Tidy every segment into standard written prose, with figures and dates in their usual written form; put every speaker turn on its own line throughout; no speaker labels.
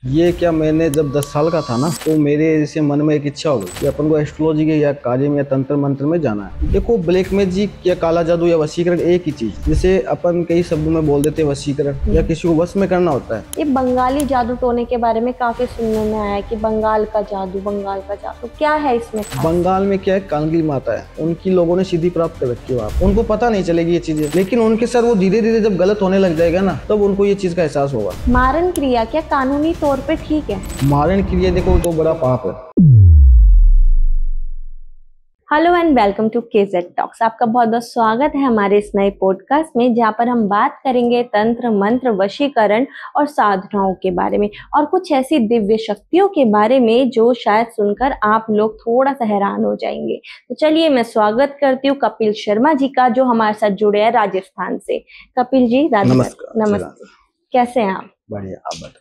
ये क्या, मैंने जब 10 साल का था ना, तो मेरे जैसे मन में एक इच्छा हो गई कि अपन को एस्ट्रोलॉजी के या कार्य में या तंत्र मंत्र में जाना है। देखो, ब्लैक मैजिक या काला जादू या वशीकरण एक ही चीज, जैसे अपन कई शब्दों में बोल देते हैं वशीकरण या किसी को वश में करना होता है।
ये बंगाली जादू टोने के बारे में काफी सुनने में आया है कि बंगाल का जादू क्या है इसमें खास?
बंगाल में क्या है, कांगली माता है, उनकी लोगों ने सिद्धि प्राप्त कर रखी है वहाँ। उनको पता नहीं चलेगी ये चीजें, लेकिन उनके साथ वो धीरे धीरे जब गलत होने लग जाएगा ना, तब उनको ये चीज का एहसास होगा।
मारण क्रिया क्या कानूनी तौर पे ठीक है?
मारण क्रिया देखो तो बड़ा पाप है।
Hello and welcome to KZ Talks. आपका बहुत बहुत स्वागत है हमारे इस नए पॉडकास्ट में, जहाँ पर हम बात करेंगे तंत्र मंत्र वशीकरण और साधनाओं के बारे में और कुछ ऐसी दिव्य शक्तियों के बारे में जो शायद सुनकर आप लोग थोड़ा सा हैरान हो जाएंगे। तो चलिए मैं स्वागत करती हूँ कपिल शर्मा जी का, जो हमारे साथ जुड़े हैं राजस्थान से। कपिल जी नमस्ते, कैसे हैं आप?
बढ़िया, आप बताओ।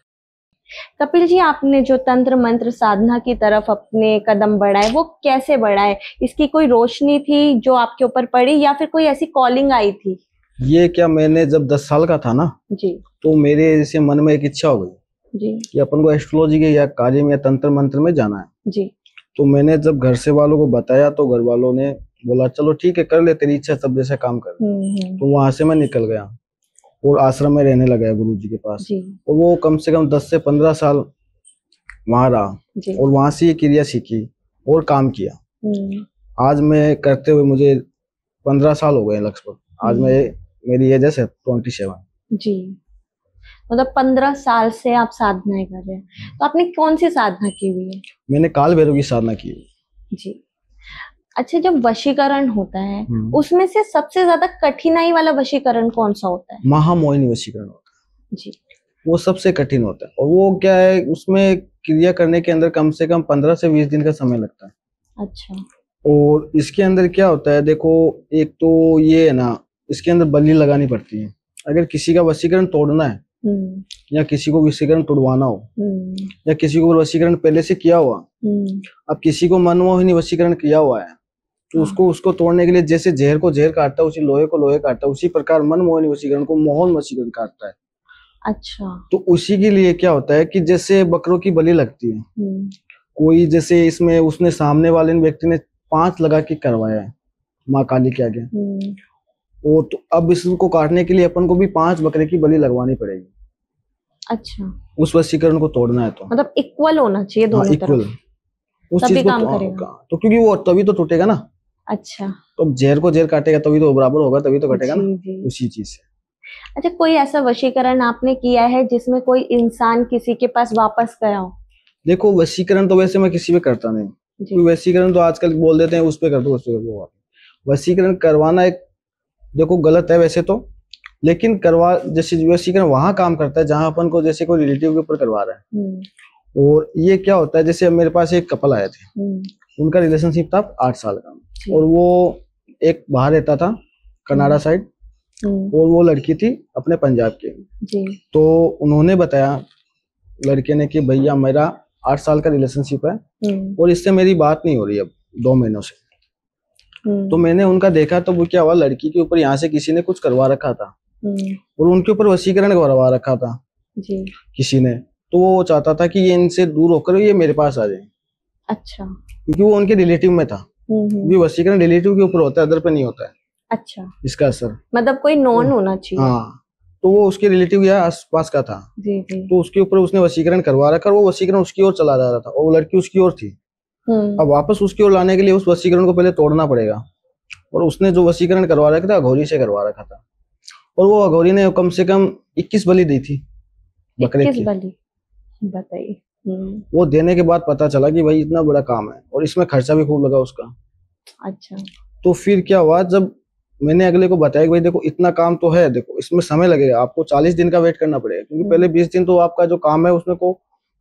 कपिल जी, आपने जो तंत्र मंत्र साधना की तरफ अपने कदम बढ़ाए वो कैसे बढ़ाए? इसकी कोई रोशनी थी जो आपके ऊपर पड़ी या फिर कोई ऐसी कॉलिंग आई थी?
ये क्या, मैंने जब 10 साल का था ना
जी,
तो मेरे जैसे मन में एक इच्छा हो गई
जी,
कि अपन को एस्ट्रोलॉजी के या कार्य में या तंत्र मंत्र में जाना है।
जी,
तो मैंने जब घर से वालों को बताया तो घर वालों ने बोला चलो ठीक है, कर ले, तेरी इच्छा, सब जैसा काम कर। तो वहां से मैं निकल गया और आश्रम में रहने लगा गुरु जी के पास।
जी,
और वो कम से कम 10 से 15 साल वहां रहा
जी,
और वहां से ये क्रिया सीखी और काम किया। आज मैं करते हुए मुझे 15 साल हो गए लगभग। आज मेरी एज है 27।
जी। मतलब 15 साल से आप साधनाएं कर रहे हैं, तो आपने कौन सी साधना की हुई है?
मैंने काल भैरव की साधना की।
जी। अच्छा, जब वशीकरण होता है उसमें से सबसे ज्यादा कठिनाई वाला वशीकरण कौन सा होता है?
महामोहिनी वशीकरण होता है
जी।
वो सबसे कठिन होता है। और वो क्या है, उसमें क्रिया करने के अंदर कम से कम 15 से 20 दिन का समय लगता है।
अच्छा।
और इसके अंदर क्या होता है, देखो, एक तो ये है ना, इसके अंदर बलि लगानी पड़ती है। अगर किसी का वशीकरण तोड़ना है या किसी को वशीकरण तोड़वाना हो या किसी को वशीकरण पहले से किया हुआ, अब किसी को मनमोहिनी वशीकरण किया हुआ है तो उसको तोड़ने के लिए जैसे जहर को जहर काटता है, उसी लोहे को लोहे काटता है, उसी प्रकार मनमोहिनी वशीकरण को मोहन वशीकरण काटता है।
अच्छा।
तो उसी के लिए क्या होता है कि जैसे बकरों की बलि लगती है, कोई जैसे इसमें उसने सामने वाले व्यक्ति ने 5 लगा के करवाया है माँ काली के आगे, वो तो अब इसको काटने के लिए अपन को भी 5 बकरे की बलि लगवानी पड़ेगी।
अच्छा।
उस वशीकरण को तोड़ना है तो
मतलब इक्वल होना चाहिए दोनों
इक्वल
तरफ,
उस
तभी
चीज को
काम करेगा।
तो क्योंकि वो तभी तो टूटेगा ना।
अच्छा।
तो जहर को जहर काटेगा तभी तो बराबर होगा, तभी तो कटेगा ना।
जी।
उसी चीज से।
अच्छा, कोई ऐसा वशीकरण आपने किया है जिसमें कोई इंसान किसी के पास वापस गया हो?
देखो, वशीकरण तो वैसे मैं किसी पे करता नहीं। कोई वशीकरण तो आजकल बोल देते हैं उस पे कर दो, उस पे कर दो। वशीकरण करवाना एक, देखो, गलत है वैसे तो, लेकिन करवा, जैसे वशीकरण वहां काम करता है जहां अपन को जैसे कोई रिलेटिव के ऊपर करवा रहा है। और ये क्या होता है, जैसे मेरे पास एक कपल आए थे, उनका रिलेशनशिप था 8 साल का, और वो एक बाहर रहता था कनाडा साइड, और वो लड़की थी अपने पंजाब की। तो उन्होंने बताया लड़के ने कि भैया मेरा 8 साल का रिलेशनशिप है और इससे मेरी बात नहीं हो रही अब 2 महीनों से। तो मैंने उनका देखा तो वो क्या हुआ, लड़की के ऊपर यहाँ से किसी ने कुछ करवा रखा था और उनके ऊपर वशीकरण करवा रखा था किसी ने। तो वो चाहता था कि ये इनसे दूर होकर ये मेरे पास आ जाए।
अच्छा।
क्योंकि वो उनके रिलेटिव में था। क्योंकि वशीकरण रिलेटिव के ऊपर होता है, अदर पे नहीं होता है।
अच्छा।
इसका असर
मतलब कोई नॉन होना चाहिए।
हाँ, तो वो उसके रिलेटिव या आसपास का था।
जी, जी।
तो उसके ऊपर उसने वशीकरण करवा रखा, वो वशीकरण उसकी ओर चला जा रहा था और वो लड़की उसकी ओर थी। अब वापस उसकी ओर लाने के लिए उस वशीकरण को पहले तोड़ना पड़ेगा। और उसने जो वशीकरण करवा रखा था अघोरी से करवा रखा था, और वो अघोरी ने कम से कम 21 बलि दी थी बकरे की।
21 बलि, बताइए।
वो देने के बाद पता चला कि भाई इतना बड़ा काम है और इसमें खर्चा भी खूब लगा उसका।
अच्छा।
तो फिर क्या हुआ, जब मैंने अगले को बताया कि भाई देखो इतना काम तो है, देखो इसमें समय लगेगा, आपको 40 दिन का वेट करना पड़ेगा, क्योंकि पहले 20 दिन तो आपका जो काम है उसमें को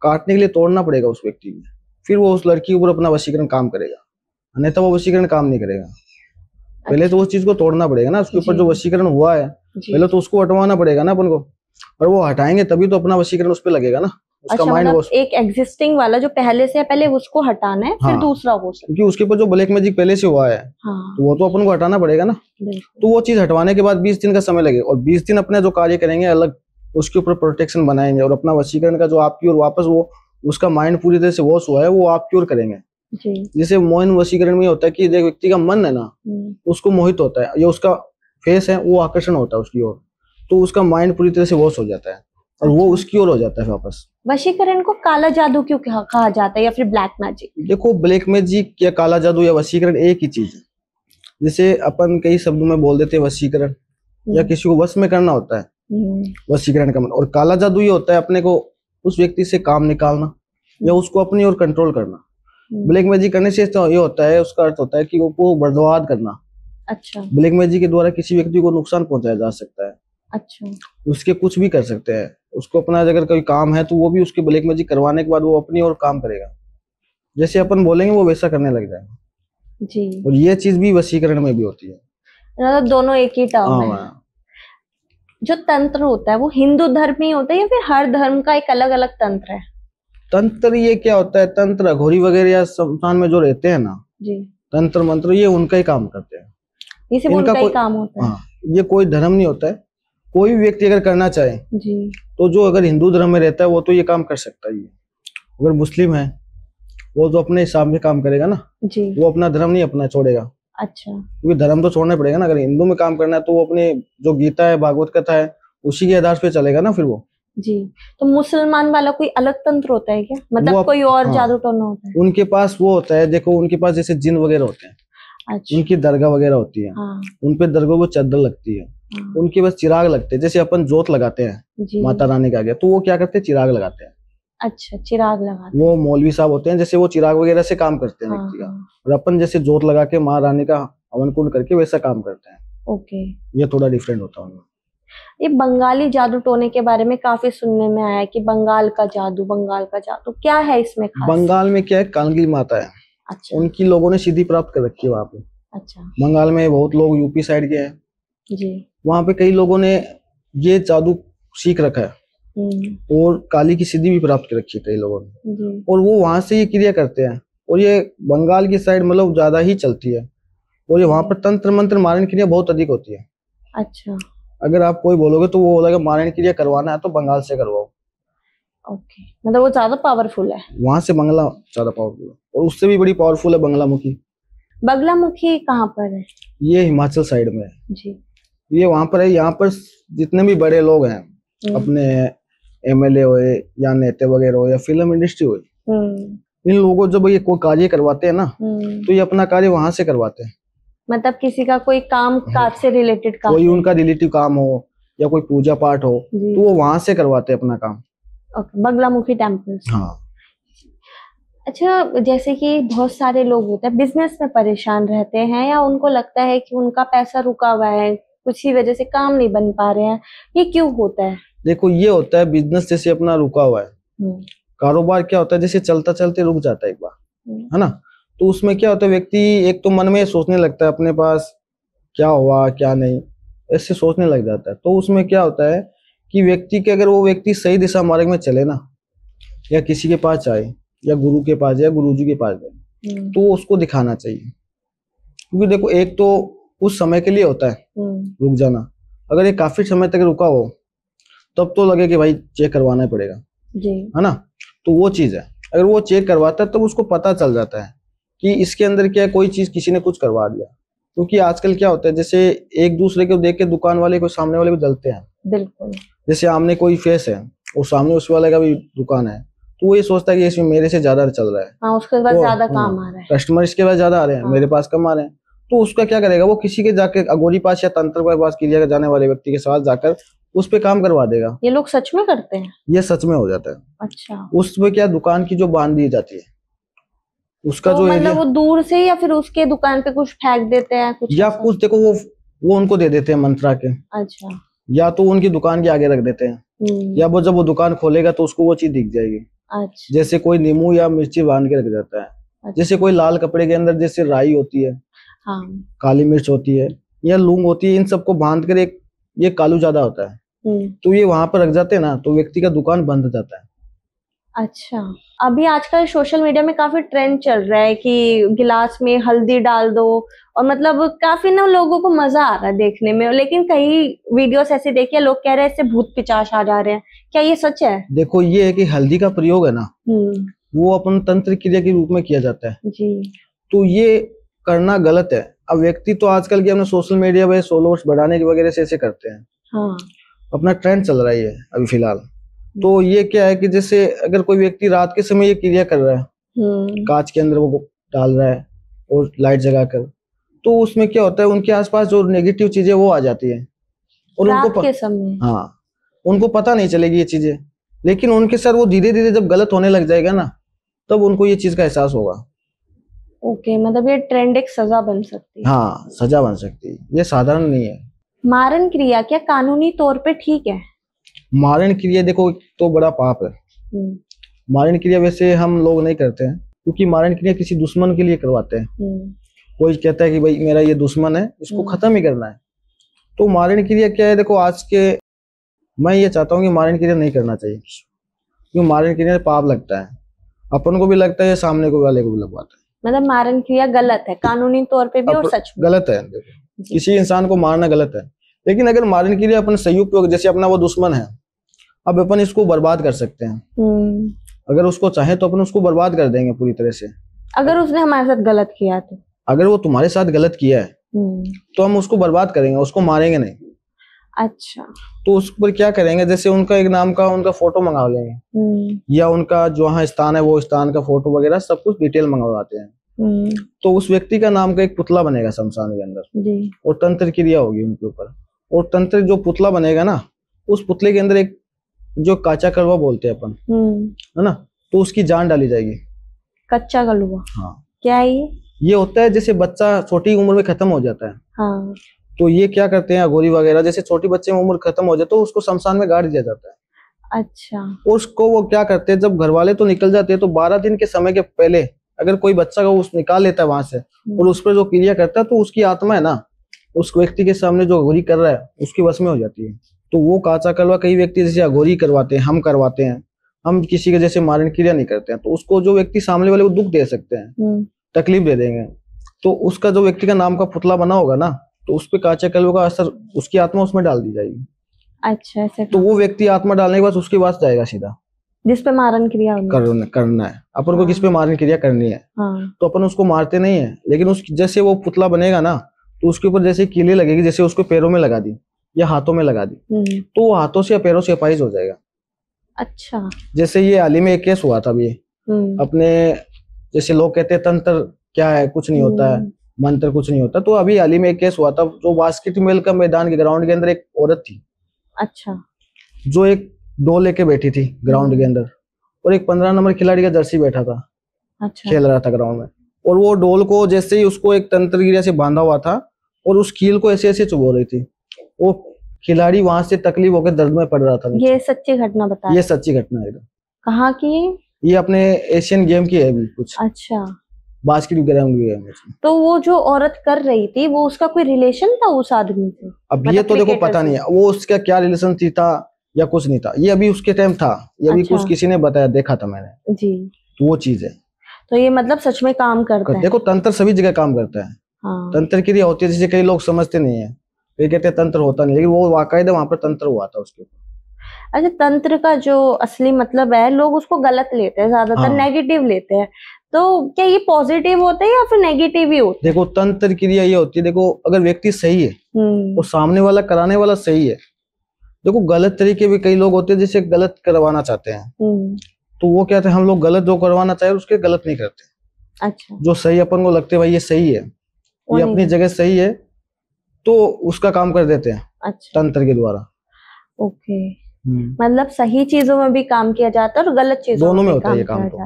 काटने के लिए तोड़ना पड़ेगा उस व्यक्ति में, फिर वो उस लड़की के ऊपर अपना वशीकरण काम करेगा, अन्यथा वो वशीकरण काम नहीं करेगा। पहले तो उस चीज को तोड़ना पड़ेगा ना, उसके ऊपर जो वशीकरण हुआ है पहले तो उसको हटवाना पड़ेगा ना अपन को, और वो हटाएंगे तभी तो अपना वशीकरण उस पर लगेगा ना। उसका
अच्छा,
माइंड
मतलब एक एग्जिस्टिंग वाला जो पहले से है, पहले उसको हटाना है, फिर दूसरा हो सकता है।
क्योंकि उसके ऊपर जो ब्लैक मैजिक पहले से हुआ है तो वो तो अपन को हटाना पड़ेगा ना। तो वो चीज हटवाने के बाद 20 दिन का समय लगेगा, और 20 दिन अपने जो कार्य करेंगे अलग उसके ऊपर प्रोटेक्शन बनाएंगे और अपना वशीकरण का जो आपकी ओर वापस वो उसका माइंड पूरी तरह से वॉश हुआ है वो आपकी ओर करेंगे। जैसे मोहन वशीकरण में होता है कि एक व्यक्ति का मन है ना उसको मोहित होता है, या उसका फेस है वो आकर्षण होता है उसकी ओर, तो उसका माइंड पूरी तरह से वॉश हो जाता है और वो उसकी ओर हो जाता है वापस।
वशीकरण को काला जादू क्यों कहा जाता है या फिर ब्लैक मैजिक?
देखो ब्लैक मैजिक या काला जादू या वशीकरण एक ही चीज है। जैसे अपन कई शब्दों में बोल देते हैं वशीकरण, या किसी को वश में करना होता है वशीकरण का मतलब, और काला जादू ये होता है अपने को उस व्यक्ति से काम निकालना या उसको अपनी ओर कंट्रोल करना। ब्लैक मैजिक करने से ये होता है, उसका अर्थ होता है कि वो बर्बाद करना। अच्छा। ब्लैक मैजिक के द्वारा किसी व्यक्ति को नुकसान पहुंचाया जा सकता है। अच्छा। उसके कुछ भी कर सकते हैं, उसको अपना अगर कोई काम है तो वो भी उसके ब्लैक मैजिक करवाने के बाद वो अपनी ओर काम करेगा, जैसे अपन बोलेंगे वो वैसा करने लग जाएगा जी। और ये चीज भी वशीकरण में भी होती है,
मतलब दोनों एक ही टर्म है। जो तंत्र होता है वो हिंदू धर्म में होता है या फिर हर धर्म का एक अलग अलग तंत्र है?
तंत्र ये क्या होता है, तंत्र अघोरी वगैरह या शमशान में जो रहते हैं ना जी, तंत्र मंत्र ये उनका ही काम करते हैं,
ये सिर्फ उनका ही काम होता है।
हाँ, ये कोई धर्म नहीं होता है। कोई भी व्यक्ति अगर करना चाहे जी, तो जो अगर हिंदू धर्म में रहता है वो तो ये काम कर सकता है। अगर मुस्लिम है वो तो अपने हिसाब में काम करेगा ना जी, वो अपना धर्म नहीं अपना छोड़ेगा। अच्छा, क्योंकि धर्म तो छोड़ना पड़ेगा ना। अगर हिंदू में काम करना है तो वो अपने जो गीता है भागवत कथा है उसी के आधार पे चलेगा ना फिर वो जी। तो मुसलमान वाला कोई अलग तंत्र होता है क्या, मतलब कोई और जादू टोना होता है? उनके पास वो होता है, देखो उनके पास जैसे जिन वगैरह होते हैं। अच्छा। उनकी दरगाह वगैरह होती है। हाँ। उनपे दरगाह को चादर लगती है। हाँ। उनके पास चिराग लगते हैं, जैसे अपन जोत लगाते हैं माता रानी का आगे, तो वो क्या करते हैं चिराग लगाते हैं। अच्छा, चिराग लगाते हैं। वो मौलवी साहब होते हैं, जैसे वो चिराग वगैरह से काम करते हैं व्यक्ति का, और अपन जैसे जोत लगा के माँ रानी का हवन कुंड करके वैसा काम करते हैं। ओके, ये थोड़ा डिफरेंट होता है।
ये बंगाली जादू टोने के बारे में काफी सुनने में आया है कि बंगाल का जादू क्या है इसमें खास?
बंगाल में क्या है, कांगली माता है। अच्छा। उनकी लोगों ने सिद्धि प्राप्त कर रखी है वहाँ पे। अच्छा। बंगाल में बहुत लोग यूपी साइड के हैं जी, वहाँ पे कई लोगों ने ये जादू सीख रखा है और काली की सिद्धि भी प्राप्त कर रखी है कई लोगों ने, और वो वहां से ये क्रिया करते हैं। और ये बंगाल की साइड मतलब ज्यादा ही चलती है, और ये वहां पर तंत्र मंत्र मारण क्रिया बहुत अधिक होती है। अच्छा। अगर आप कोई बोलोगे तो वो बोलेगा मारण क्रिया करवाना है तो बंगाल से करवाओ।
ओके, मतलब वो ज्यादा पावरफुल है।
वहां से बंगला ज्यादा पावरफुल है, और उससे भी बड़ी पावरफुल है बंगलामुखी।
बगलामुखी कहाँ पर है?
ये हिमाचल साइड में है जी। ये वहां पर है। यहाँ पर जितने भी बड़े लोग हैं अपने एमएलए हो या नेता वगैरह हो या फिल्म इंडस्ट्री हो, इन लोगों जब ये कोई कार्य करवाते हैं ना तो ये अपना कार्य वहां से करवाते हैं।
मतलब किसी का कोई काम काज से रिलेटेड काम,
कोई उनका रिलेटिव काम हो या कोई पूजा पाठ हो तो वो वहां से करवाते हैं अपना काम।
Okay, Baglamukhi temple. हाँ। अच्छा, जैसे कि बहुत सारे लोग होते हैं बिजनेस में परेशान रहते हैं या उनको लगता है कि उनका पैसा रुका हुआ है, कुछ ही वजह से काम नहीं बन पा रहे हैं, ये क्यों होता है?
देखो ये होता है बिजनेस जैसे अपना रुका हुआ है, कारोबार क्या होता है जैसे चलता चलते रुक जाता है एक बार, है ना, तो उसमें क्या होता है व्यक्ति एक तो मन में सोचने लगता है अपने पास क्या हुआ क्या नहीं, ऐसे सोचने लग जाता है। तो उसमें क्या होता है कि व्यक्ति के अगर वो व्यक्ति सही दिशा मार्ग में चले ना, या किसी के पास जाए या गुरु के पास या गुरुजी के पास जाए तो उसको दिखाना चाहिए। क्योंकि देखो एक तो उस समय के लिए होता है रुक जाना, अगर ये काफी समय तक रुका हो तब तो लगे कि भाई चेक करवाना ही पड़ेगा जी, है ना। तो वो चीज है, अगर वो चेक करवाता है तब उसको पता चल जाता है कि इसके अंदर क्या है, कोई चीज किसी ने कुछ करवा दिया। क्योंकि आजकल क्या होता है जैसे एक दूसरे को देख के दुकान वाले को सामने वाले को जलते हैं। बिल्कुल। जैसे आमने कोई फेस है और सामने उस वाले का भी दुकान है तो वो ये सोचता है कि इसमें मेरे से ज्यादा चल रहा है।
हाँ, उसके पास ज्यादा काम आ रहा है,
कस्टमर इसके पास ज्यादा आ रहे हैं, मेरे पास कम आ रहे हैं। तो उसका क्या करेगा, वो किसी के जाके अघोरी पास या तंत्र के पास क्रिया जाने वाले व्यक्ति के साथ जाकर उस पे काम करवा देगा।
ये लोग सच में करते हैं?
ये सच में हो जाता है। अच्छा। उसमें क्या दुकान की जो बांध दी जाती है उसका
तो जो मतलब वो दूर से या फिर उसके दुकान पे कुछ फेंक देते हैं कुछ,
या कुछ देखो वो उनको दे देते हैं मंत्रा के। अच्छा। या तो उनकी दुकान के आगे रख देते हैं, या वो जब वो दुकान खोलेगा तो उसको वो चीज दिख जाएगी। अच्छा। जैसे कोई नींबू या मिर्ची बांध के रख देता है। अच्छा। जैसे कोई लाल कपड़े के अंदर जैसे राई होती है, हाँ, काली मिर्च होती है या लूंग होती है, इन सबको बांध कर एक ये कालू ज्यादा होता है तो ये वहां पर रख जाते हैं ना तो व्यक्ति का दुकान बंद हो जाता है।
अच्छा, अभी आजकल सोशल मीडिया में काफी ट्रेंड चल रहा है कि गिलास में हल्दी डाल दो, और मतलब काफी ना लोगों को मजा आ रहा है देखने में, लेकिन कई वीडियोस ऐसे देखे लोग कह रहे हैं इससे भूत पिशाच आ जा रहे हैं, क्या ये सच है?
देखो ये है कि हल्दी का प्रयोग है ना, वो अपन तंत्र क्रिया के रूप में किया जाता है
जी।
तो ये करना गलत है। अब व्यक्ति तो आजकल के अपने सोशल मीडिया पे फॉलोअर्स बढ़ाने की वगैरह से ऐसे करते हैं।
हाँ।
अपना ट्रेंड चल रहा है ये अभी फिलहाल। तो ये क्या है कि जैसे अगर कोई व्यक्ति रात के समय ये क्रिया कर रहा है, कांच के अंदर वो डाल रहा है और लाइट जगाकर, तो उसमें क्या होता है, उनके आसपास जो नेगेटिव चीजें वो आ जाती है और
रात के समय।
हाँ, उनको पता नहीं चलेगी ये चीजें, लेकिन उनके साथ वो धीरे धीरे जब गलत होने लग जाएगा ना, तब उनको ये चीज का एहसास होगा।
ओके, मतलब ये ट्रेंड एक सजा बन सकती है।
हाँ, सजा बन सकती है, ये साधारण नहीं है।
मारण क्रिया क्या कानूनी तौर पे ठीक है?
मारण क्रिया देखो तो बड़ा पाप है। मारण क्रिया वैसे हम लोग नहीं करते हैं, क्योंकि मारण क्रिया किसी दुश्मन के लिए करवाते हैं। कोई कहता है कि भाई मेरा ये दुश्मन है, इसको खत्म ही करना है, तो मारण क्रिया क्या है, देखो आज के मैं ये चाहता हूँ कि मारण क्रिया नहीं करना चाहिए, क्योंकि मारण क्रिया पाप लगता है, अपन को भी लगता है, सामने को वाले को भी लगवाता है। मतलब
मारण क्रिया गलत है कानूनी तौर पे भी और सच में
गलत है। देखो किसी इंसान को मारना गलत है, लेकिन अगर मारण क्रिया अपन सही उपयोग, जैसे अपना वो दुश्मन है, अब अपन इसको बर्बाद कर सकते हैं। अगर उसको चाहे तो अपन उसको बर्बाद कर देंगे पूरी तरह से।
अगर उसने हमारे साथ गलत किया तो,
अगर वो तुम्हारे साथ गलत किया है तो हम उसको बर्बाद करेंगे, उसको मारेंगे नहीं। अच्छा, तो उस पर क्या करेंगे, जैसे उनका एक नाम का उनका फोटो मंगा लेंगे, या उनका जो स्थान है वो स्थान का फोटो वगैरह सब कुछ डिटेल मंगवाते हैं। तो उस व्यक्ति का नाम का एक पुतला बनेगा शमशान के अंदर, और तंत्र क्रिया होगी उनके ऊपर, और तंत्र जो पुतला बनेगा ना, उस पुतले के अंदर एक जो काचा कलवा बोलते हैं अपन, है ना, तो उसकी जान डाली जाएगी। कच्चा कलवा? हाँ। क्या है ये होता है जैसे बच्चा छोटी उम्र में खत्म हो जाता है। हाँ। तो ये क्या करते हैं अघोरी वगैरह, जैसे छोटी बच्चे में उम्र खत्म हो जाए तो उसको शमशान में गाड़ दिया जाता है। अच्छा। उसको वो क्या करते हैं, जब घर वाले तो निकल जाते हैं तो 12 दिन के समय के पहले अगर कोई बच्चा को उस निकाल लेता है वहां से और उस पर जो क्रिया करता है, तो उसकी आत्मा है ना, उस व्यक्ति के सामने जो अघोरी कर रहा है उसकी वश में हो जाती है। तो वो काचा कलवा कई व्यक्ति जैसे अघोरी करवाते हैं, हम करवाते हैं, हम किसी के जैसे मारण क्रिया नहीं करते हैं। तो उसको जो व्यक्ति सामने वाले को दुख दे सकते हैं, तकलीफ दे देंगे, तो उसका जो व्यक्ति का नाम का पुतला बना होगा ना, तो उस पे काचा कलवा का असर, उसकी आत्मा उसमें डाल दी जाएगी। अच्छा, ऐसे तो वो व्यक्ति आत्मा डालने के बाद उसके पास जाएगा सीधा, जिस पे मारण क्रिया करना है अपन को, किस पे मारण क्रिया करनी है। तो अपन उसको मारते नहीं है, लेकिन उस जैसे वो पुतला बनेगा ना, तो उसके ऊपर जैसे कीली लगेगी, जैसे उसको पैरों में लगा दी या हाथों में लगा दी, तो वो हाथों से या पैरों से अपाहिज हो जाएगा। अच्छा, जैसे ये हाल ही में एक केस हुआ था अभी अपने, जैसे लोग कहते हैं तंत्र क्या है, कुछ नहीं होता है, मंत्र कुछ नहीं होता, तो अभी हाल ही में एक केस हुआ था, जो बास्केटबॉल का मैदान के ग्राउंड के अंदर एक औरत थी। अच्छा। जो एक डोल लेके बैठी थी ग्राउंड के अंदर, और एक 15 नंबर खिलाड़ी का जर्सी बैठा था। अच्छा। खेल रहा था ग्राउंड में, और वो डोल को जैसे ही उसको एक तंत्र क्रिया से बांधा हुआ था और उस कील को ऐसे ऐसे चुभो रही थी, वो खिलाड़ी वहां से तकलीफ होकर दर्द में पड़ रहा था। ये सच्ची घटना बता? ये सच्ची घटना है। कहाँ की? ये अपने एशियन गेम की है कुछ। अच्छा, बास्केट ग्राउंड की है। तो वो जो औरत कर रही थी वो उसका कोई रिलेशन था उस आदमी से? अब ये तो देखो पता नहीं है वो उसका क्या रिलेशन था या कुछ नहीं था, ये अभी उसके टाइम था, ये अभी कुछ किसी ने बताया, देखा था मैंने जी, तो वो चीज है। तो ये मतलब सच में काम करता है? देखो तंत्र सभी जगह काम करता है। हाँ। तंत्र क्रिया होती है, जैसे कई लोग समझते नहीं है, ये कहते हैं तंत्र होता नहीं, लेकिन वो वाकायदा वहां पर तंत्र हुआ था उसके ऊपर। अच्छा, तंत्र का जो असली मतलब है लोग उसको गलत लेते हैं, ज्यादातर नेगेटिव लेते हैं, तो क्या ये पॉजिटिव होता है या फिर नेगेटिव ही होता है? देखो तंत्र क्रिया ये होती है, देखो अगर व्यक्ति सही है तो सामने वाला कराने वाला सही है। देखो गलत तरीके भी कई लोग होते हैं जिसे गलत करवाना चाहते हैं, तो वो कहते हैं हम लोग गलत जो करवाना चाहे उसके गलत नहीं करते। अच्छा। जो सही अपन को लगते भाई ये सही है, ये अपनी जगह सही है, तो उसका काम कर देते हैं। अच्छा। तंत्र के द्वारा। ओके, मतलब सही चीजों में भी काम किया जाता है और गलत चीजों दोनों में होता है ये काम तो।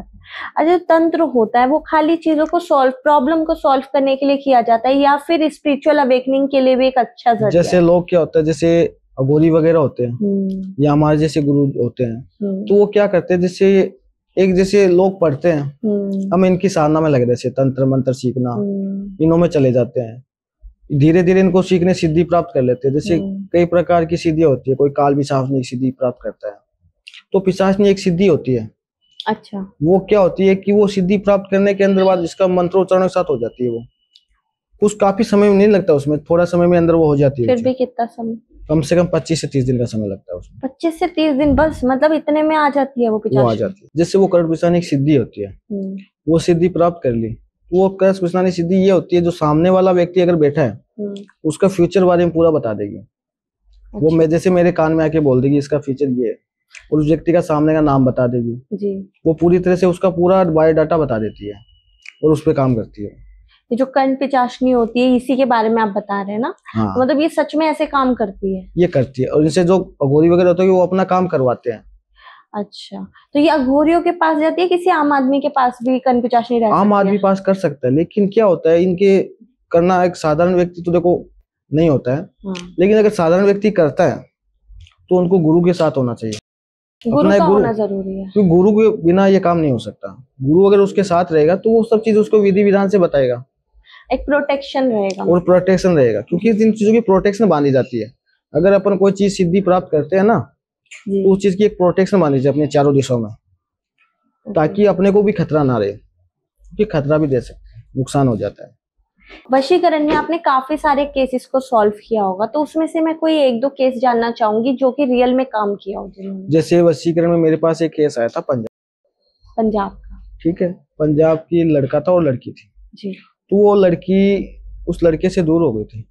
अच्छा, तंत्र होता है वो खाली चीजों को प्रॉब्लम को सॉल्व करने के लिए किया जाता है या फिर स्पिरिचुअल अवेकनिंग के लिए भी एक अच्छा जरिया? जैसे लोग क्या होता है, जैसे अघोरी वगैरह होते हैं या हमारे जैसे गुरु होते हैं, तो वो क्या करते हैं, जैसे एक जैसे लोग पढ़ते हैं, हम इनकी साधना में लगे, जैसे तंत्र मंत्र सीखना, इनों में चले जाते हैं, धीरे धीरे इनको सीखने सिद्धि प्राप्त कर लेते हैं। जैसे कई प्रकार की सिद्धियां होती है, कोई काल पिशाचनी सिद्धि प्राप्त करता है, तो पिशाचनी एक सिद्धि होती है
अच्छा।
वो क्या होती है कि वो सिद्धि प्राप्त करने के अंदर बाद इसका मंत्रोच्चारण के साथ हो जाती है। वो कुछ काफी समय नहीं लगता उसमें, थोड़ा समय में अंदर वो हो जाती है।
फिर भी कितना समय?
कम से कम 25 से 30 दिन का समय लगता है उसमें।
25 से 30 दिन बस, मतलब इतने में आ जाती है वो
आ
पिचाशी?
जाती है। जैसे वो कर्ण पिशानी की सिद्धि होती है, वो सिद्धि प्राप्त कर ली, वो कर्ण पिशानी सिद्धि ये होती है जो सामने वाला व्यक्ति अगर बैठा है उसका फ्यूचर बारे में पूरा बता देगी। वो मैं जैसे मेरे कान में आके बोल देगी इसका फ्यूचर ये है, और उस व्यक्ति का सामने का नाम बता देगी
जी। वो
पूरी तरह से उसका पूरा बायोडाटा बता देती है और उस पर काम करती है।
ये जो कर्ण पिचाशनी होती है इसी के बारे में आप बता रहे हैं ना?
हाँ।
तो मतलब ये सच में ऐसे काम करती है?
ये करती है, और इनसे जो अघोरी वगैरह होते हैं वो अपना काम करवाते हैं।
अच्छा, तो ये अघोरियों के पास जाती है, किसी आम आदमी के पास भी कर्ण पिचाशनी रह सकती है?
आम आदमी पास कर सकता है, लेकिन क्या होता है इनके करना एक साधारण व्यक्ति तो देखो नहीं होता है। लेकिन अगर साधारण व्यक्ति करता है तो उनको गुरु के साथ होना चाहिए।
गुरु का होना जरूरी है,
क्योंकि गुरु के बिना ये काम नहीं हो सकता। गुरु अगर उसके साथ रहेगा तो वो सब चीज उसको विधि विधान से बताएगा,
एक प्रोटेक्शन रहेगा।
और प्रोटेक्शन रहेगा, क्योंकि इन चीजों की प्रोटेक्शन बांधी जाती है। अगर अपन कोई चीज सिद्धि प्राप्त करते हैं ना तो उस चीज की एक प्रोटेक्शन बांधी जाती है अपने चारों दिशाओं में, ताकि अपने को भी खतरा ना रहे, क्योंकि खतरा भी दे सकते हैं, नुकसान हो जाता है।
वशीकरण में आपने काफी सारे केसेस को सॉल्व किया होगा, तो उसमें से मैं कोई एक दो केस जानना चाहूंगी जो कि रियल में काम किया हो जिन्होंने।
जैसे वशीकरण में मेरे पास एक केस आया था
पंजाब का।
ठीक है, पंजाब की लड़का था और लड़की थी
जी।
तो वो लड़की उस लड़के से दूर हो गई थी,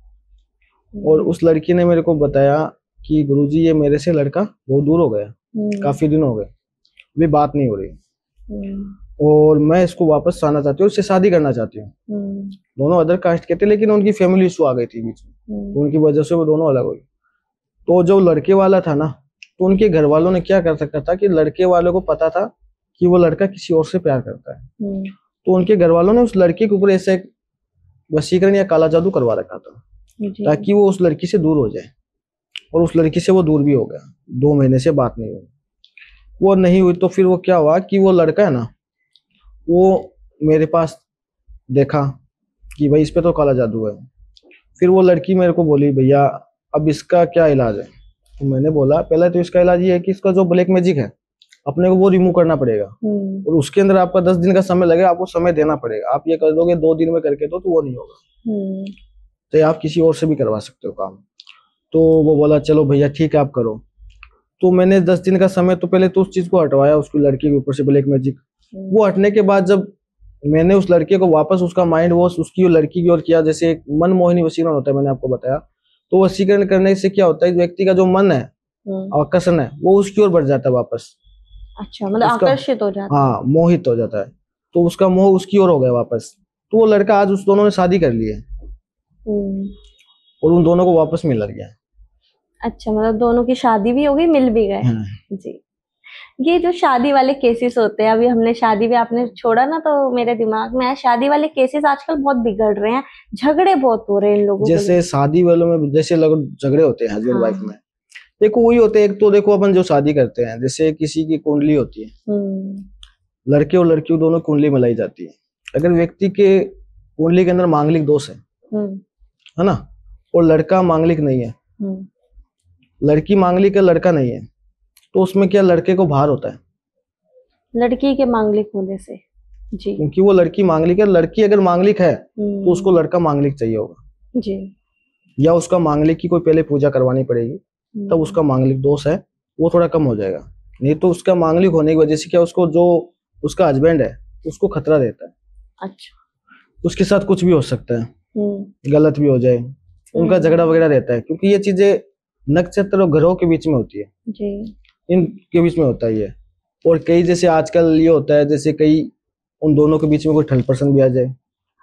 और उस लड़की ने मेरे को बताया कि गुरुजी ये मेरे से लड़का बहुत दूर हो गया, काफी दिन हो गए, अभी बात नहीं हो रही, और मैं इसको वापस आना चाहती हूँ, उससे शादी करना चाहती हूँ। दोनों अदर कास्ट के थे, लेकिन उनकी फैमिली इशू आ गई थी बीच में, तो उनकी वजह से वो दोनों अलग हो गए। तो जो लड़के वाला था ना, तो उनके घर वालों ने क्या कर सकता था कि लड़के वालों को पता था कि वो लड़का किसी और से प्यार करता है, तो उनके घर वालों ने उस लड़के के ऊपर ऐसे वशीकरण या काला जादू करवा रखा था ताकि वो उस लड़की से दूर हो जाए, और उस लड़की से वो दूर भी हो गया। 2 महीने से बात नहीं हुई, वो नहीं हुई तो फिर वो क्या हुआ कि वो लड़का है ना, वो मेरे पास देखा कि भाई इस पे तो काला जादू है। फिर वो लड़की मेरे को बोली भैया अब इसका क्या इलाज है? तो मैंने बोला पहले तो इसका इलाज ये है कि इसका जो ब्लैक मैजिक है अपने को वो रिमूव करना पड़ेगा, और उसके अंदर आपका 10 दिन का समय लगेगा, आपको समय देना पड़ेगा। आप ये कर दोगे 2 दिन में करके तो वो नहीं होगा, तो आप किसी और से भी करवा सकते हो काम। तो वो बोला चलो भैया ठीक है आप करो। तो मैंने 10 दिन का समय तो पहले तो उस चीज को हटवाया, उसकी लड़की के ऊपर से ब्लैक मैजिक। वो हटने के बाद जब मैंने उस लड़के को वापस उसका माइंड वॉश उसकी लड़की की ओर किया, जैसे एक मन मोहिनी वशीकरण होता है मैंने आपको बताया, तो वशीकरण करने से क्या होता है व्यक्ति का जो मन है आकर्षण है वो उसकी ओर बढ़ जाता है वापस।
अच्छा, मतलब आकर्षित हो जाता है।
हाँ, मोहित हो जाता है, तो उसका मोह उसकी ओर हो गया वापस। तो वो लड़का आज उस दोनों ने शादी कर ली है, और उन दोनों को वापस मिल गया।
अच्छा, मतलब दोनों की शादी भी हो गई, मिल भी गए। जी। ये जो शादी वाले केसेस होते हैं, अभी हमने शादी भी आपने छोड़ा ना, तो मेरे दिमाग में है शादी वाले केसेस आजकल बहुत बिगड़ रहे हैं, झगड़े बहुत हो रहे हैं इन लोगों के। जैसे
शादी वालों में जैसे झगड़े होते हैं हस्बैंड वाइफ में, देखो वही होते हैं। एक तो देखो अपन जो शादी करते हैं, जैसे किसी की कुंडली होती है, लड़के और लड़की दोनों कुंडली मिलाई जाती है। अगर व्यक्ति के कुंडली के अंदर मांगलिक दोष है ना, और लड़का मांगलिक नहीं है, लड़की मांगलिक है लड़का नहीं है, तो उसमें क्या लड़के को भार होता है
लड़की के मांगलिक होने से। जी।
क्योंकि वो लड़की मांगलिक है, लड़की अगर मांगलिक है तो उसको लड़का मांगलिक चाहिए होगा
जी,
या उसका मांगलिक की कोई पहले पूजा करवानी पड़ेगी, तब उसका मांगलिक दोष है वो थोड़ा कम हो जाएगा। नहीं तो उसका मांगलिक होने की वजह से क्या उसको जो उसका हस्बैंड है उसको खतरा रहता है।
अच्छा,
उसके साथ कुछ भी हो सकता है, गलत भी हो जाए, उनका झगड़ा वगैरह रहता है, क्योंकि ये चीजें नक्षत्र और ग्रहों के बीच में होती है जी। इनके बीच में होता है ये। और कई जैसे आजकल ये होता है जैसे कई उन दोनों के बीच में कोई ठलप्रसंग भी आ जाए,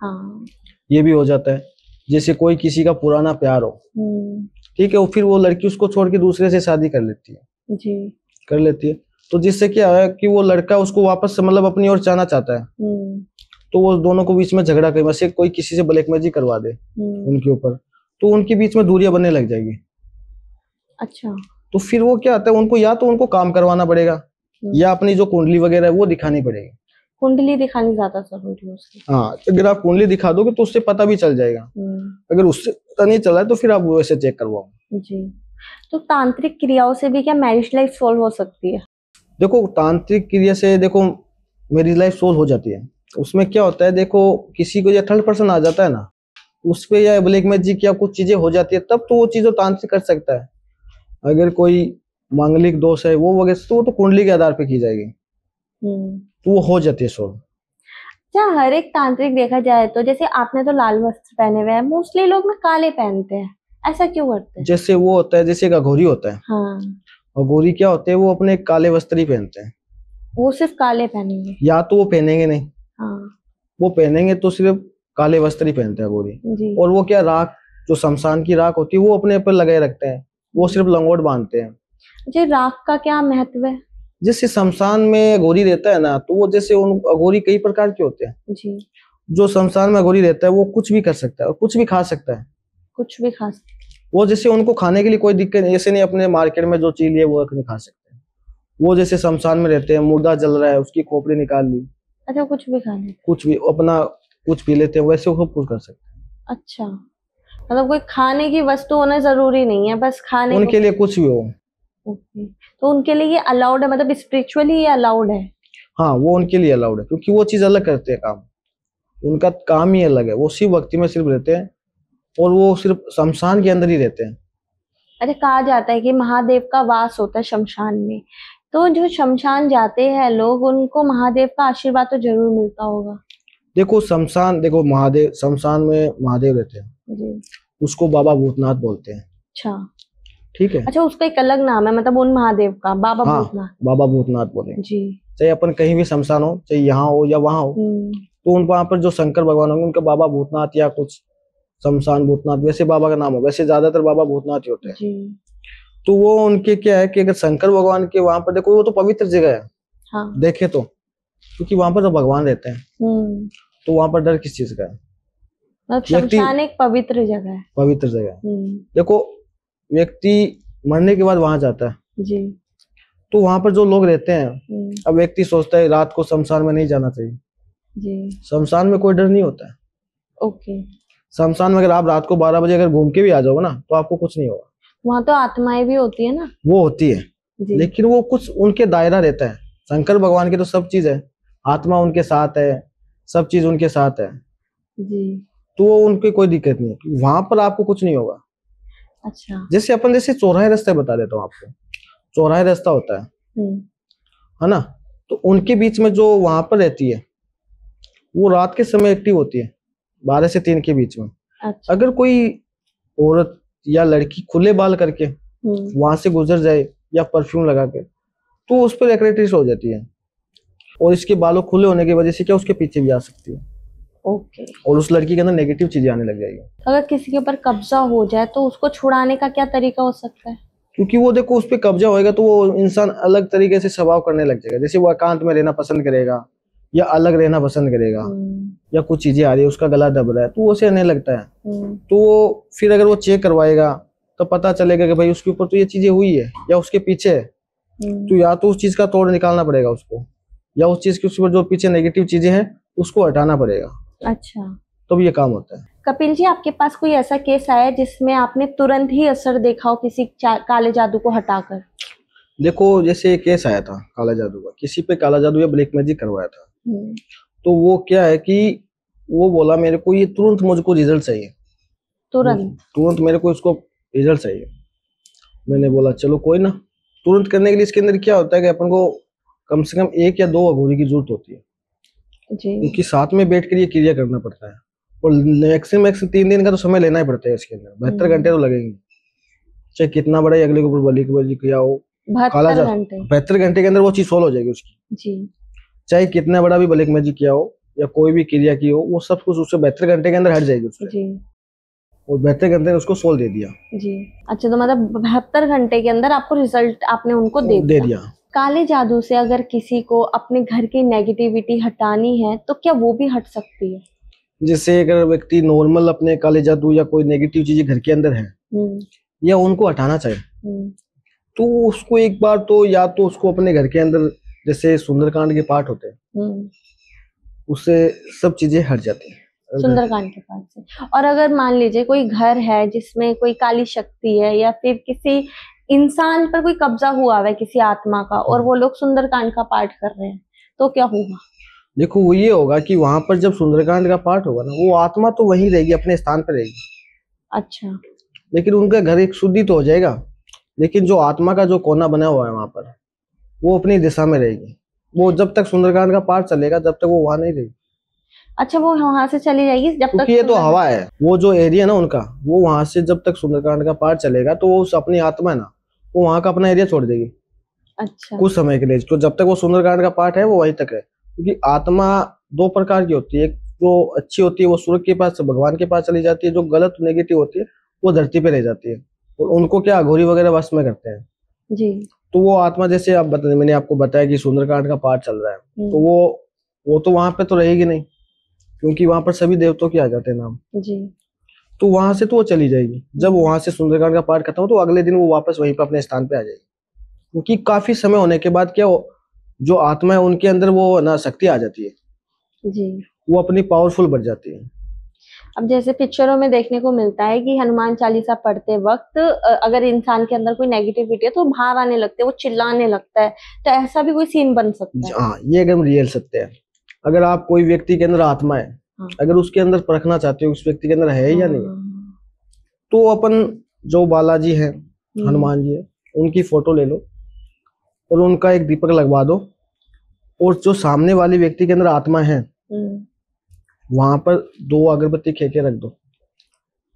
हाँ, ये भी हो जाता है। जैसे कोई किसी का पुराना प्यार हो, ठीक है, वो फिर वो लड़की उसको छोड़ के दूसरे से शादी कर लेती है जी, कर लेती है, तो जिससे क्या है कि वो लड़का उसको वापस से मतलब अपनी ओर चाहना चाहता है, तो वो दोनों को बीच में झगड़ा करे, वैसे कोई किसी से ब्लैक मैजिक करवा दे उनके ऊपर, तो उनके बीच में दूरियां बनने लग जाएगी। अच्छा, तो फिर वो क्या आता है, उनको या तो उनको काम करवाना पड़ेगा या अपनी जो कुंडली वगैरह है वो दिखानी पड़ेगी। कुंडली दिखानी ज्यादा जरूरी है उसकी। हाँ, अगर आप कुंडली दिखा दोगे तो उससे पता भी चल जाएगा। अगर उससे पता नहीं चला तो फिर आप वैसे चेक करवाओ जी।
तो तांत्रिक क्रियाओं से भी क्या मैरिज लाइफ सॉल्व हो सकती है?
देखो तांत्रिक क्रिया से देखो मेरी लाइफ सोल्व हो जाती है। उसमें क्या होता है, देखो किसी को या थर्ड पर्सन आ जाता है ना, उस पे या ब्लैक मैजिक या कुछ चीजें हो जाती है, तब तो वो चीजें तांत्रिक कर सकता है। अगर कोई मांगलिक दोष है वो वगैरह, तो वो तो कुंडली के आधार पे की जाएगी, तो वो हो जाती है सोल्व।
क्या हर एक तांत्रिक देखा जाए तो, जैसे आपने तो लाल वस्त्र पहने हुए हैं, मोस्टली लोग ना काले पहनते हैं, ऐसा क्यों करते हैं?
जैसे वो होता है, जैसे एक अघोरी होता है,
हाँ,
अघोरी क्या होते हैं, वो अपने काले वस्त्र ही पहनते हैं।
वो सिर्फ काले पहनेंगे?
या तो वो पहनेंगे नहीं,
हाँ
वो पहनेंगे तो सिर्फ काले वस्त्र ही पहनते हैं अघोरी।
जी।
और वो क्या, राख, जो शमशान की राख होती है वो अपने ऊपर लगाए रखते हैं, वो सिर्फ लंगोट बांधते हैं।
जी, राख का क्या महत्व है?
जैसे शमशान में अघोरी रहता है ना, तो वो जैसे उन अघोरी कई प्रकार के होते हैं।
जी।
जो शमशान में अघोरी रहता है वो कुछ भी कर सकता है और कुछ भी खा सकता है।
कुछ भी खा सकते?
वो जैसे उनको खाने के लिए कोई दिक्कत नहीं, ऐसे नहीं अपने मार्केट में जो चीज है वो नहीं खा सकते। वो जैसे शमशान में रहते हैं, मुर्दा जल रहा है उसकी खोपड़ी निकाल ली,
अच्छा, कुछ भी खा लेते?
कुछ भी अपना कुछ पी लेते हैं, वैसे वो सब कुछ कर सकते हैं।
अच्छा, मतलब कोई खाने की वस्तु होना जरूरी नहीं है, बस खाने
उनके लिए कुछ भी हो।
ओके, तो उनके लिए ये अलाउड है, मतलब स्पिरिचुअली ये अलाउड है?
हाँ, वो उनके लिए अलाउड है, क्योंकि वो चीज अलग करते हैं काम, उनका काम ही अलग है। वो शिव भक्ति में सिर्फ रहते हैं और वो सिर्फ शमशान के अंदर ही रहते हैं।
अच्छा, कहा जाता है कि महादेव का वास होता है शमशान में, तो जो शमशान जाते हैं लोग, उनको महादेव का आशीर्वाद तो जरूर मिलता होगा।
देखो शमशान, देखो महादेव, शमशान में महादेव रहते हैं,
जी।
उसको बाबा भूतनाथ बोलते हैं।
अच्छा।
ठीक है।
अच्छा, उसका एक अलग नाम है, मतलब उन महादेव का, बाबा
हाँ,
भूतनाथ?
बाबा भूतनाथ बोले।
जी।
चाहे अपन कहीं भी शमशान हो, चाहे यहाँ हो या वहां हो, तो उन वहां पर जो शंकर भगवान होंगे उनका बाबा भूतनाथ या कुछ शमशान भूतनाथ, वैसे बाबा का नाम हो, वैसे ज्यादातर बाबा भूतनाथ ही होते हैं।
जी।
तो वो उनके क्या है कि अगर शंकर भगवान के वहां पर देखो, वो तो पवित्र जगह है।
हाँ।
देखे तो, क्योंकि वहां पर तो भगवान रहते हैं, तो वहां पर डर किस चीज का है?
मतलब
व्यक्ति
शमशान एक पवित्र जगह है।
पवित्र जगह है। देखो व्यक्ति मरने के बाद वहां जाता है,
जी।
तो वहां पर जो लोग रहते हैं, अब व्यक्ति सोचता है रात को शमशान में नहीं जाना चाहिए।
जी।
शमशान में कोई डर नहीं होता है।
ओके।
शमशान में अगर आप रात को 12 बजे अगर घूम के भी आ जाओगे ना, तो आपको कुछ नहीं होगा।
वहां तो आत्माएं भी होती है ना?
वो होती है,
जी।
लेकिन वो कुछ उनके दायरा रहता है। शंकर भगवान की तो सब चीज है, आत्मा उनके साथ है, सब चीज उनके साथ है।
जी।
तो वो उनकी कोई दिक्कत नहीं है, वहां पर आपको कुछ नहीं होगा।
अच्छा।
जैसे अपन जैसे चौराहे रास्ते बता देता हूँ आपको, चौराहे रास्ता होता है ना, तो उनके बीच में जो वहां पर रहती है, वो रात के समय एक्टिव होती है, 12 से 3 के बीच में।
अच्छा।
अगर कोई औरत या लड़की खुले बाल करके वहां से गुजर जाए या परफ्यूम लगा के, तो उस पर एक्रेटिस हो जाती है, और इसके बालों खुले होने की वजह से क्या उसके पीछे भी आ सकती है।
ओके।
और उस लड़की के अंदर नेगेटिव चीजें आने लग जाएगी।
अगर किसी के ऊपर कब्जा हो जाए तो उसको छुड़ाने का क्या तरीका हो सकता है?
क्योंकि वो देखो उस पर कब्जा होएगा तो वो इंसान अलग तरीके से स्वभाव करने लग जाएगा। जैसे वो एकांत में रहना पसंद करेगा, या अलग रहना पसंद करेगा, या कुछ चीजें आ रही है, उसका गला दब रहा है, तो वो उसे रहने लगता है। तो वो फिर अगर वो चेक करवाएगा तो पता चलेगा कि भाई उसके ऊपर तो ये चीजें हुई है या उसके पीछे है। तो या तो उस चीज का तोड़ निकालना पड़ेगा उसको, या उस चीज के ऊपर जो पीछे नेगेटिव चीजें हैं उसको हटाना पड़ेगा।
अच्छा,
तो ये काम होता है।
कपिल जी, आपके पास कोई ऐसा केस आया जिसमें आपने तुरंत ही असर देखा हो किसी काले जादू को हटाकर?
देखो जैसे एक केस आया था काला जादू का, किसी पे काला जादू या ब्लैक मैजिक करवाया था। तो वो क्या है कि वो बोला मेरे को ये तुरंत मुझको रिजल्ट चाहिए, तुरंत मेरे को इसको रिजल्ट चाहिए। मैंने बोला चलो कोई ना, तुरंत करने के लिए इसके अंदर क्या होता है कि अपन को कम से कम 1 या 2 अघोरी की जरूरत होती है, क्योंकि साथ में बैठ कर ये क्रिया करना पड़ता है, और मैक्सिमम 3 दिन का तो समय लेना ही पड़ता है इसके अंदर। 72 घंटे तो लगेंगे, चाहे कितना बड़ा अगले के ऊपर बलि किया हो। 72 घंटे के अंदर वो चीज सोल्व हो जाएगी उसकी जी। चाहे कितना बड़ा भी ब्लैक मैजिक किया हो या कोई भी क्रिया की हो, वो सब कुछ उससे 72 घंटे के अंदर हट जाएगी उससे जी। और 72 घंटे में उसको सोल्व दे दिया जी।
अच्छा, तो मतलब 72 घंटे के अंदर आपको रिजल्ट आपने उनको दे दिया। काले जादू से अगर किसी को अपने घर की नेगेटिविटी हटानी है तो क्या वो भी हट सकती है?
जैसे अगर व्यक्ति नॉर्मल अपने काले जादू या कोई नेगेटिव चीजें घर के अंदर है या उनको हटाना चाहे, तो उसको एक बार तो या तो उसको अपने घर के अंदर जैसे सुंदरकांड के पाठ होते हैं, उससे सब चीजें हट जाती हैं
सुंदरकांड के पाठ से। और अगर मान लीजिए कोई घर है जिसमें कोई काली शक्ति है या फिर किसी इंसान पर कोई कब्जा हुआ है किसी आत्मा का, और वो लोग सुंदरकांड का पाठ कर रहे हैं, तो क्या होगा?
देखो वो ये होगा कि वहां पर जब सुंदरकांड का पाठ होगा ना, वो आत्मा तो वहीं रहेगी, अपने स्थान पर रहेगी।
अच्छा।
लेकिन उनका घर एक शुद्धि तो हो जाएगा, लेकिन जो आत्मा का जो कोना बना हुआ है वहां पर, वो अपनी दिशा में रहेगी। वो जब तक सुंदरकांड का पाठ चलेगा तब तक वो वहां नहीं रहेगी।
अच्छा, वो वहां से चली जाएगी जब तक,
क्योंकि ये तो हवा है, वो जो एरिया ना उनका, वो वहां से जब तक सुंदरकांड का पाठ चलेगा तो वो उस अपनी आत्मा है ना, वो वहां का अपना एरिया छोड़ देगी।
अच्छा।
कुछ समय के लिए, तो जब तक वो सुंदरकांड का पाठ है वो वहीं तक है। क्योंकि आत्मा दो प्रकार की होती है, एक जो अच्छी होती है वो सूर्य के पास, भगवान के पास चली जाती है, जो गलत नेगेटिव होती है वो धरती पे रह जाती है, और उनको क्या अघोरी वगैरह वश में करते हैं
जी।
तो वो आत्मा, जैसे आप मैंने आपको बताया कि सुंदरकांड का पाठ चल रहा है, तो वो तो वहां पे तो रहेगी नहीं, क्योंकि वहां पर सभी देवताओं के आ जाते हैं नाम
जी।
तो वहां से तो वो चली जाएगी। जब वहां से सुंदरकांड का पाठ खत्म हो तो अगले दिन वो वापस वहीं पर अपने स्थान पे आ जाएगी। क्योंकि काफी समय होने के बाद क्या जो आत्मा है उनके अंदर वो ना शक्ति आ जाती है
जी।
वो अपनी पावरफुल बढ़ जाती है।
अब जैसे पिक्चरों में देखने को मिलता है कि हनुमान चालीसा पढ़ते वक्त अगर इंसान के अंदर कोई नेगेटिविटी है तो बाहर आने लगते हैं, वो चिल्लाने लगता है, तो ऐसा भी कोई सीन बन सकता है?
हाँ, ये एकदम रियल सत्य है। अगर आप कोई व्यक्ति के अंदर आत्मा है,
हाँ।
अगर उसके अंदर परखना चाहते हो उस व्यक्ति के अंदर है या नहीं,
हाँ।
तो अपन जो बालाजी है, हनुमान जी है, उनकी फोटो ले लो और उनका एक दीपक लगवा दो, और जो सामने वाले व्यक्ति के अंदर आत्मा है वहां पर 2 अगरबत्ती खेके रख दो।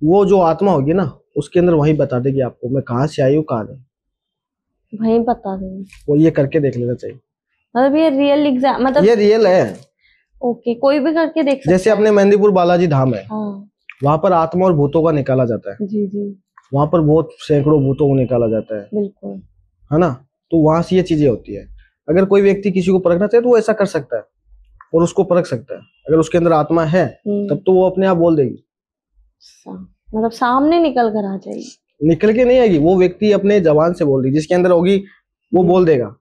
वो जो आत्मा होगी ना उसके अंदर वही बता देगी आपको मैं कहाँ से आई हूँ, कहाँ नहीं,
वही बता देंगे।
वो ये करके देख लेना चाहिए।
मतलब ये रियल एग्जाम, मतलब
ये रियल है।
ओके, कोई भी करके देख सकता
जैसे
है।
अपने मेहंदीपुर बालाजी धाम है,
हाँ।
वहां पर आत्मा और भूतों का निकाला जाता है।
जी जी।
वहां पर बहुत सैकड़ों भूतों को निकाला जाता है,
बिल्कुल।
है ना। तो वहां से ये चीजें होती है। अगर कोई व्यक्ति किसी को परखना चाहे तो वो ऐसा कर सकता है और उसको परख सकता है। अगर उसके अंदर आत्मा है तब तो वो अपने आप बोल देगी,
मतलब सामने निकल कर आ जाएगी।
निकल के नहीं आएगी, वो व्यक्ति अपने जबान से बोल रही, जिसके अंदर होगी वो बोल देगा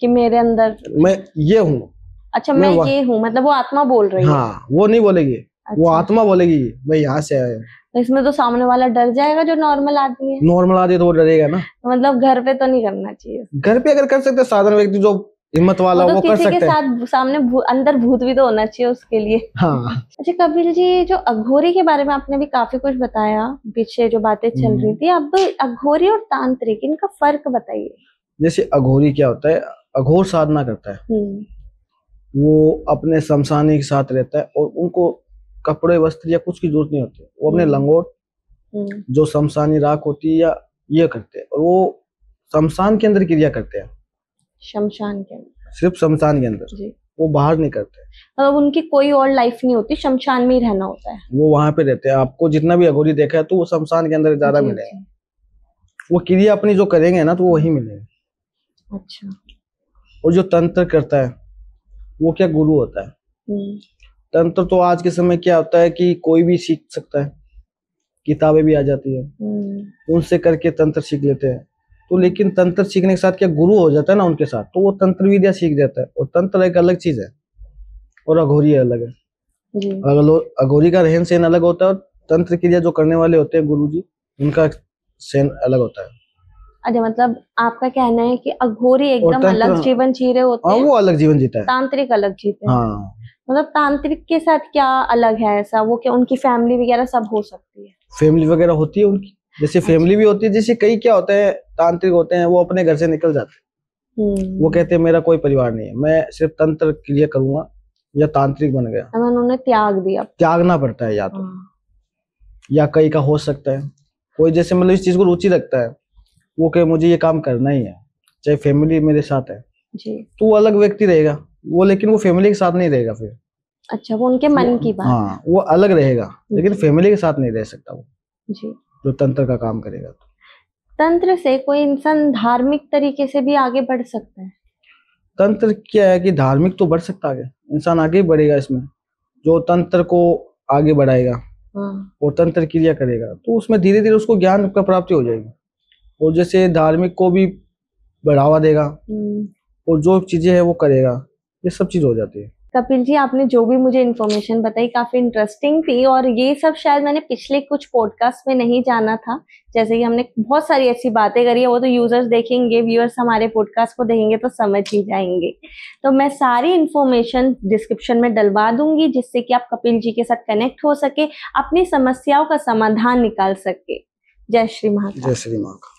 कि मेरे अंदर
मैं ये हूँ।
अच्छा, मैं ये हूँ, मतलब वो आत्मा बोल रही है।
हाँ, वो नहीं बोलेगी। अच्छा। वो आत्मा बोलेगी मैं यहाँ से आया हूँ।
इसमें तो सामने वाला डर जाएगा जो नॉर्मल आदमी है।
नॉर्मल आदमी तो वो डरेगा ना।
मतलब घर पे तो नहीं करना चाहिए।
घर पे अगर कर सकते, साधारण व्यक्ति जो हिम्मत वाला वो कर सकते हैं।
किसी के साथ सामने अंदर भूत भी तो होना चाहिए उसके लिए।
हाँ।
अच्छा कपिल जी, जो अघोरी के बारे में आपने भी काफी कुछ बताया, पीछे जो बातें चल रही थी, अब अघोरी और तांत्रिक इनका फर्क बताइए।
जैसे अघोरी क्या होता है, अघोर साधना करता है, वो अपने शमशानी के साथ रहता है और उनको कपड़े वस्त्र या कुछ की जरूरत नहीं होती। वो अपने लंगोट जो शमशानी राख होती है या ये करते हैं, और वो शमशान के अंदर क्रिया करते हैं।
शमशान के अंदर? सिर्फ
शमशान के अंदर जी। वो बाहर नहीं करते।
मतलब उनकी कोई और लाइफ नहीं होती, शमशान में ही रहना होता है।
वो वहां पे रहते हैं। आपको जितना भी अघोरी देखा है तो वो शमशान के अंदर ज्यादा मिलेगा। वो क्रिया अपनी जो करेंगे ना तो वो वही मिलेगा।
अच्छा।
और जो तंत्र करता है वो क्या गुरु होता है। तंत्र तो आज के समय क्या होता है कि कोई भी सीख सकता है, किताबें भी आ जाती है, उनसे करके तंत्र सीख लेते हैं। तो लेकिन तंत्र सीखने के साथ क्या गुरु हो जाता है ना उनके साथ, तो वो तंत्र विद्या सीख जाता है। और तंत्र एक अलग चीज है और अघोरी अलग है। अघोरी का रहन सहन अलग होता है और तंत्र क्रिया जो करने वाले होते हैं गुरु जी, उनका सहन अलग होता है।
अच्छा, मतलब आपका कहना है कि अघोरी एकदम अलग जीवन जी रहे होते हैं।
वो अलग जीवन जीता है,
तांत्रिक अलग जीते हैं।
हाँ।
मतलब तांत्रिक के साथ क्या अलग है ऐसा? वो क्या उनकी फैमिली वगैरह सब हो सकती है?
फैमिली वगैरह होती है उनकी, जैसे फैमिली भी होती है। जैसे कई क्या होते हैं तांत्रिक होते हैं, वो अपने घर से निकल जाते हैं। वो कहते हैं मेरा कोई परिवार नहीं है, मैं सिर्फ तंत्र क्रिया करूंगा, या तांत्रिक बन गया।
उन्होंने त्याग दिया।
त्यागना पड़ता है, या तो या कई का हो सकता है कोई जैसे मतलब इस चीज को रुचि रखता है, वो कहे मुझे ये काम करना ही है, चाहे फैमिली मेरे साथ है जी, तो वो अलग व्यक्ति रहेगा वो, लेकिन वो फैमिली के साथ नहीं रहेगा फिर।
अच्छा, वो उनके मन की बात।
हाँ, वो अलग रहेगा लेकिन फैमिली के साथ नहीं रह सकता वो
जी, जो
तंत्र का काम करेगा। तो
तंत्र से कोई इंसान धार्मिक तरीके से भी आगे बढ़ सकता है?
तंत्र क्या है कि धार्मिक तो बढ़ सकता है, इंसान आगे बढ़ेगा इसमें। जो तंत्र को आगे बढ़ाएगा और तंत्र क्रिया करेगा तो उसमें धीरे धीरे उसको ज्ञान का प्राप्ति हो जाएगी। और जैसे धार्मिक को भी बढ़ावा देगा और जो चीजें है वो करेगा, ये सब चीज हो जाती है।
कपिल जी, आपने जो भी मुझे इन्फॉर्मेशन बताई काफी इंटरेस्टिंग थी, और ये सब शायद मैंने पिछले कुछ पॉडकास्ट में नहीं जाना था। जैसे कि हमने बहुत सारी ऐसी बातें करी है, वो तो यूजर्स देखेंगे, व्यूअर्स हमारे पॉडकास्ट को देखेंगे तो समझ ही जाएंगे। तो मैं सारी इन्फॉर्मेशन डिस्क्रिप्शन में डलवा दूंगी, जिससे कि आप कपिल जी के साथ कनेक्ट हो सके, अपनी समस्याओं का समाधान निकाल सके। जय श्री महाकाल।
जय श्री महाकाल।